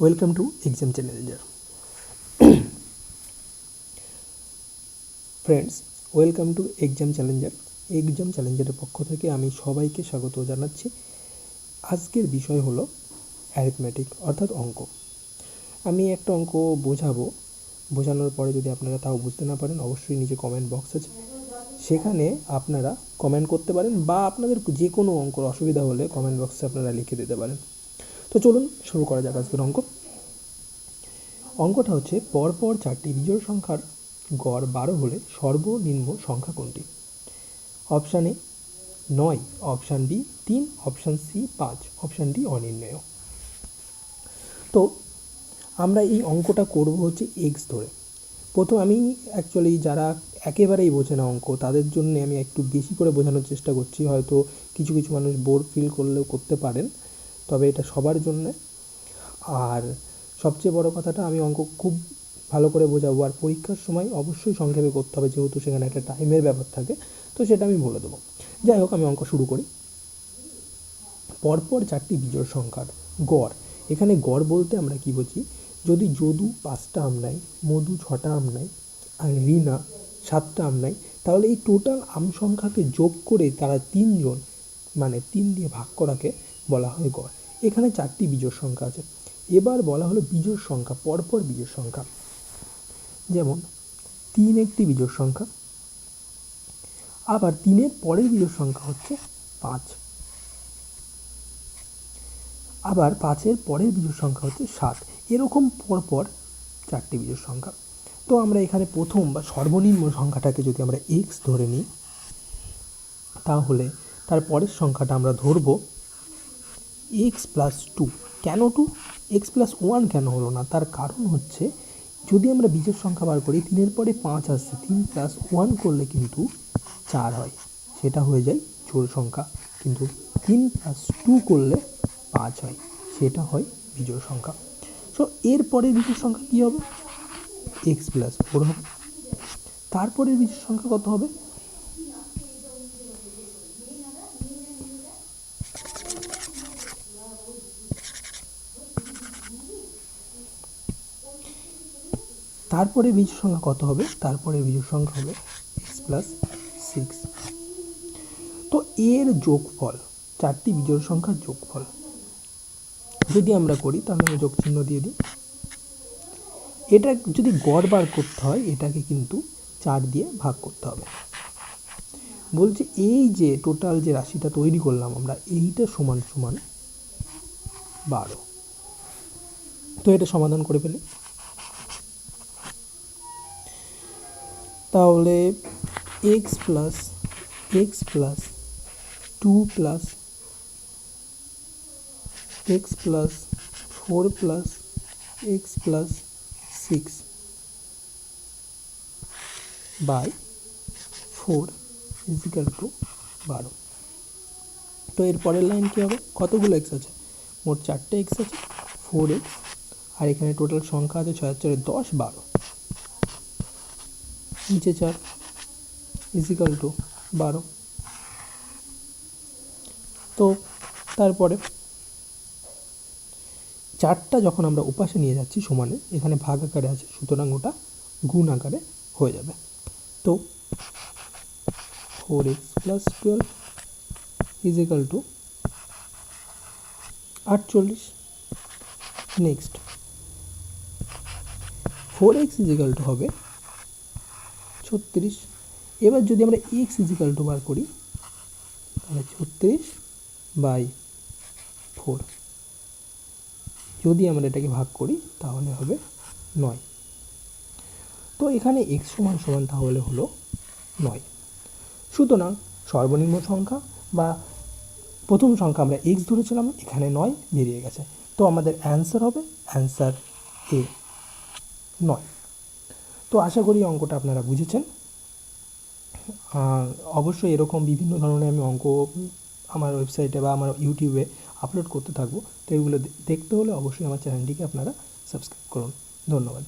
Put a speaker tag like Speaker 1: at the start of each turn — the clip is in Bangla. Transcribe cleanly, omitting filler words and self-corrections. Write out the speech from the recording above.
Speaker 1: Welcome to exam challenger. Friends, welcome to exam challenger. Exam চ্যালেঞ্জারের পক্ষ থেকে আমি সবাইকে স্বাগত জানাচ্ছি। আজকের বিষয় হলো অ্যারিথমেটিক অর্থাৎ অঙ্ক। আমি একটা অঙ্ক বোঝানোর পরে যদি আপনারা তাও বুঝতে না পারেন, অবশ্যই নিচে কমেন্ট বক্স আছে, সেখানে আপনারা কমেন্ট করতে পারেন, বা আপনাদের যে কোনো অঙ্কর অসুবিধা হলে কমেন্ট বক্সে আপনারা লিখে দিতে পারেন। তো চলুন শুরু করা যাক আজকের অঙ্কটা হচ্ছে পরপর 4টি বিজোড় সংখ্যার গড় 12 হলে সর্বনিম্ন সংখ্যা কোনটি? Option A 9, option B 3, option C 5, option D অনির্ণেয়। তো আমরা এই অঙ্কটা করব হচ্ছে এক্স ধরে। প্রথম আমি অ্যাকচুয়ালি যারা একেবারেই বোঝে না অঙ্ক, তাদের জন্য আমি একটু বেশি করে বোঝানোর চেষ্টা করছি। হয়তো কিছু কিছু মানুষ বোর ফিল করলেও করতে পারেন, তবে এটা সবার জন্যে। আর সবচেয়ে বড় কথাটা, আমি অঙ্ক খুব ভালো করে বোঝাবো, আর পরীক্ষার সময় অবশ্যই সংক্ষেপে করতে হবে, যেহেতু সেখানে একটা টাইমের ব্যাপার থাকে, তো সেটা আমি বলে দেবো। যাই হোক, আমি অঙ্ক শুরু করি। পরপর 4টি বিজোড় সংখ্যার গড়। এখানে গড় বলতে আমরা কি বুঝি? যদি যদু 5টা আম নেয়, মধু 6টা আম নেয়, আর রিনা 7টা আম নেয়, তাহলে এই টোটাল আম সংখ্যাকে যোগ করে তারা 3 জন, মানে 3 দিয়ে ভাগ করাকে বলা হয় গড়। এখানে 4টি বিজোড় সংখ্যা আছে। এবার বলা হলো বিজোড় সংখ্যা, পরপর বিজোড় সংখ্যা। যেমন 3 একটি বিজোড় সংখ্যা, আবার 3-এর পরের বিজোড় সংখ্যা হচ্ছে 5, আবার 5-এর পরের বিজোড় সংখ্যা হচ্ছে 7। এরকম পরপর 4টি বিজোড় সংখ্যা। তো আমরা এখানে প্রথম বা সর্বনিম্ন সংখ্যাটাকে যদি আমরা এক্স ধরে নিই, তাহলে তার পরের সংখ্যাটা আমরা ধরব এক্স প্লাস 2। কেন 2? এক্স প্লাস 1 কেন হলো না? তার কারণ হচ্ছে, যদি আমরা বিজোড় সংখ্যা বার করি, 3-এর পরে 5 আসছে, 3 প্লাস 1 করলে কিন্তু 4 হয়, সেটা হয়ে যায় জোড় সংখ্যা। কিন্তু 3 প্লাস 2 করলে 5 হয়, সেটা হয় বিজোড় সংখ্যা। সো এর পরের বিজোড় সংখ্যা কী হবে? এক্স প্লাস 4 হবে। তারপরের বিজোড় সংখ্যা কত হবে? তারপরে বিজোড় সংখ্যা কত হবে? তারপরে বিজোড় সংখ্যা হবে এক্স প্লাস 6। তো এর যোগফল, 4টি বিজোড় সংখ্যার যোগফল যদি আমরা করি, তাহলে আমি যোগ চিহ্ন দিয়ে দিই। এটা যদি গড় বার করতে হয়, এটাকে কিন্তু 4 দিয়ে ভাগ করতে হবে। বলছে এই যে টোটাল যে রাশিটা তৈরি করলাম আমরা, এইটা সমান সমান 12। তো এটা সমাধান করে ফেলি। তাহলে x plus 2 plus x plus 4 plus x plus 6 by 4 equal to 12। তো এর পরের লাইন কী হবে? কতগুলো এক্স আছে? মোট 4টে এক্স আছে, 4x, আর এখানে টোটাল সংখ্যা আছে 6 4 10 12, নিচে 4 ইজিক্যাল টু 12। তো তারপরে 4টা যখন আমরা উপাসে নিয়ে যাচ্ছি সমানে, এখানে ভাগ আকারে আছে, সুতরাং ওটা গুণ আকারে হয়ে যাবে। তো 4x plus 12 equal to 48। Next 4x equal to হবে 36। এবার যদি আমরা x ইজিক্যাল টু বার করি, তাহলে 36 বাই 4। যদি আমরা এটাকে ভাগ করি, তাহলে হবে 9। তো এখানে x সমান সমান তাহলে হলো 9। সুতরাং সর্বনিম্ন সংখ্যা বা প্রথম সংখ্যা আমরা x ধরেছিলাম, এখানে 9 বেরিয়ে গেছে। তো আমাদের অ্যান্সার হবে অ্যান্সার এ, 9। তো আশা করি অঙ্কটা আপনারা বুঝেছেন। অবশ্যই এরকম বিভিন্ন ধরনের আমি অঙ্ক আমার ওয়েবসাইটে বা আমার ইউটিউবে আপলোড করতে থাকবো। তো এগুলো দেখতে হলে অবশ্যই আমার চ্যানেলটিকে আপনারা সাবস্ক্রাইব করুন। ধন্যবাদ।